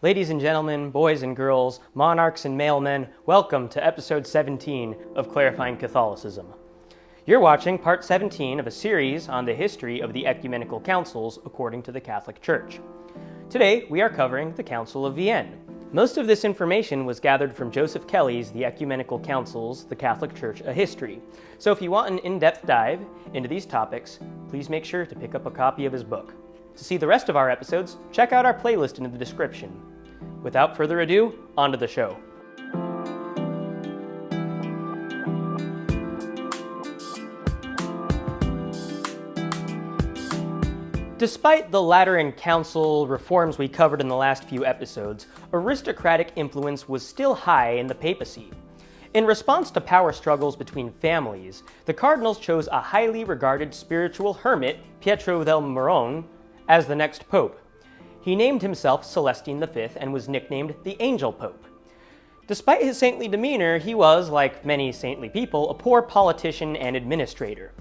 Ladies and gentlemen, boys and girls, monarchs and mailmen, welcome to episode 17 of Clarifying Catholicism. You're watching part 17 of a series on the history of the ecumenical councils according to the Catholic Church. Today, we are covering the Council of Vienne. Most of this information was gathered from Joseph Kelly's The Ecumenical Councils, the Catholic Church, a History. So if you want an in-depth dive into these topics, please make sure to pick up a copy of his book. To see the rest of our episodes, check out our playlist in the description. Without further ado, on to the show. Despite the Lateran Council reforms we covered in the last few episodes, aristocratic influence was still high in the papacy. In response to power struggles between families, the cardinals chose a highly regarded spiritual hermit, Pietro del Morone, as the next pope. He named himself Celestine V and was nicknamed the Angel Pope. Despite his saintly demeanor, he was, like many saintly people, a poor politician and administrator.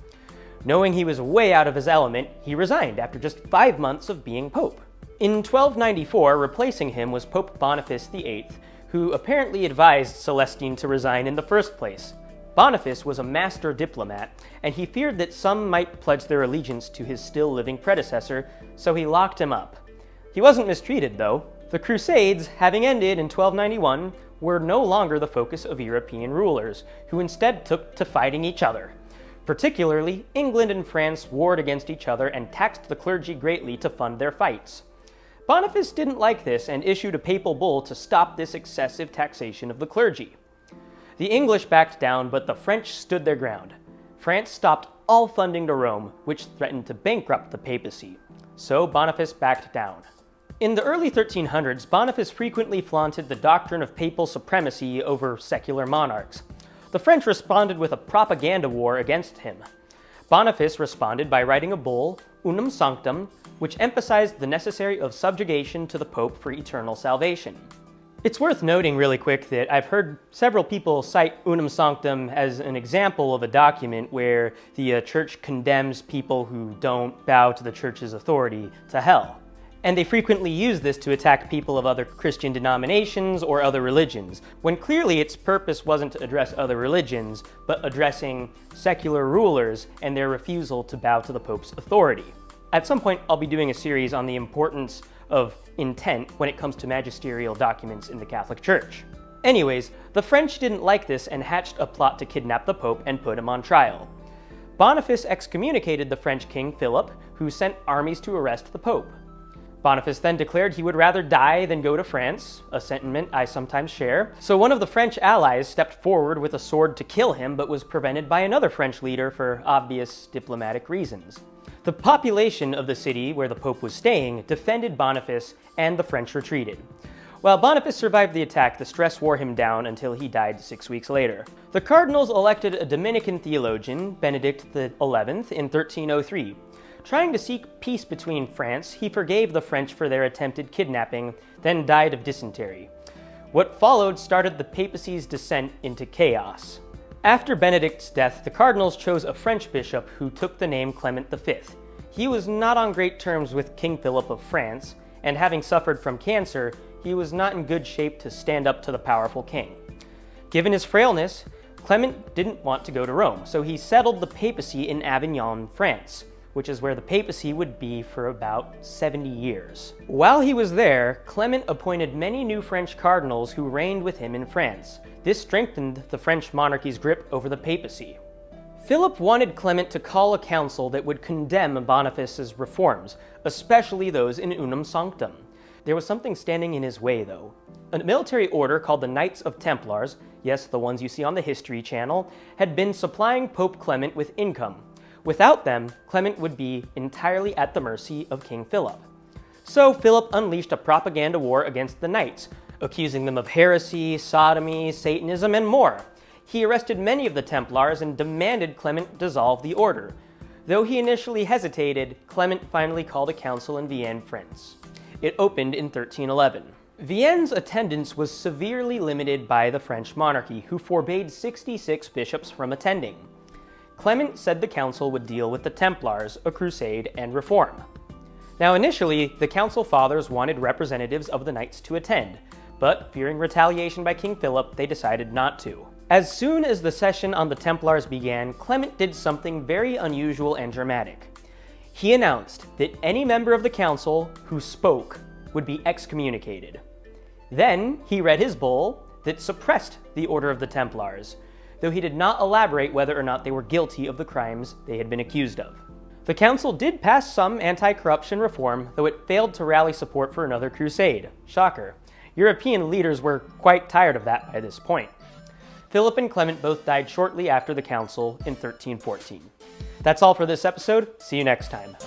Knowing he was way out of his element, he resigned after just 5 months of being pope. In 1294, replacing him was Pope Boniface VIII, who apparently advised Celestine to resign in the first place. Boniface was a master diplomat, and he feared that some might pledge their allegiance to his still-living predecessor, so he locked him up. He wasn't mistreated, though. The Crusades, having ended in 1291, were no longer the focus of European rulers, who instead took to fighting each other. Particularly, England and France warred against each other and taxed the clergy greatly to fund their fights. Boniface didn't like this and issued a papal bull to stop this excessive taxation of the clergy. The English backed down, but the French stood their ground. France stopped all funding to Rome, which threatened to bankrupt the papacy. So Boniface backed down. In the early 1300s, Boniface frequently flaunted the doctrine of papal supremacy over secular monarchs. The French responded with a propaganda war against him. Boniface responded by writing a bull, Unum Sanctum, which emphasized the necessity of subjugation to the Pope for eternal salvation. It's worth noting really quick that I've heard several people cite Unum Sanctum as an example of a document where the Church condemns people who don't bow to the Church's authority to hell. And they frequently use this to attack people of other Christian denominations or other religions, when clearly its purpose wasn't to address other religions, but addressing secular rulers and their refusal to bow to the Pope's authority. At some point, I'll be doing a series on the importance of intent when it comes to magisterial documents in the Catholic Church. Anyways, the French didn't like this and hatched a plot to kidnap the Pope and put him on trial. Boniface excommunicated the French king Philip, who sent armies to arrest the Pope. Boniface then declared he would rather die than go to France, a sentiment I sometimes share. So one of the French allies stepped forward with a sword to kill him, but was prevented by another French leader for obvious diplomatic reasons. The population of the city where the Pope was staying defended Boniface, and the French retreated. While Boniface survived the attack, the stress wore him down until he died 6 weeks later. The cardinals elected a Dominican theologian, Benedict XI, in 1303. Trying to seek peace between France, he forgave the French for their attempted kidnapping, then died of dysentery. What followed started the papacy's descent into chaos. After Benedict's death, the cardinals chose a French bishop who took the name Clement V. He was not on great terms with King Philip of France, and having suffered from cancer, he was not in good shape to stand up to the powerful king. Given his frailness, Clement didn't want to go to Rome, so he settled the papacy in Avignon, France, which is where the papacy would be for about 70 years. While he was there, Clement appointed many new French cardinals who reigned with him in France. This strengthened the French monarchy's grip over the papacy. Philip wanted Clement to call a council that would condemn Boniface's reforms, especially those in Unum Sanctum. There was something standing in his way, though. A military order called the Knights of Templars, yes, the ones you see on the History Channel, had been supplying Pope Clement with income. Without them, Clement would be entirely at the mercy of King Philip. So Philip unleashed a propaganda war against the Knights, accusing them of heresy, sodomy, Satanism, and more. He arrested many of the Templars and demanded Clement dissolve the order. Though he initially hesitated, Clement finally called a council in Vienne, France. It opened in 1311. Vienne's attendance was severely limited by the French monarchy, who forbade 66 bishops from attending. Clement said the council would deal with the Templars, a crusade, and reform. Now initially, the Council Fathers wanted representatives of the Knights to attend, but fearing retaliation by King Philip, they decided not to. As soon as the session on the Templars began, Clement did something very unusual and dramatic. He announced that any member of the council who spoke would be excommunicated. Then he read his bull that suppressed the Order of the Templars, though he did not elaborate whether or not they were guilty of the crimes they had been accused of. The council did pass some anti-corruption reform, though it failed to rally support for another crusade. Shocker. European leaders were quite tired of that by this point. Philip and Clement both died shortly after the council in 1314. That's all for this episode. See you next time.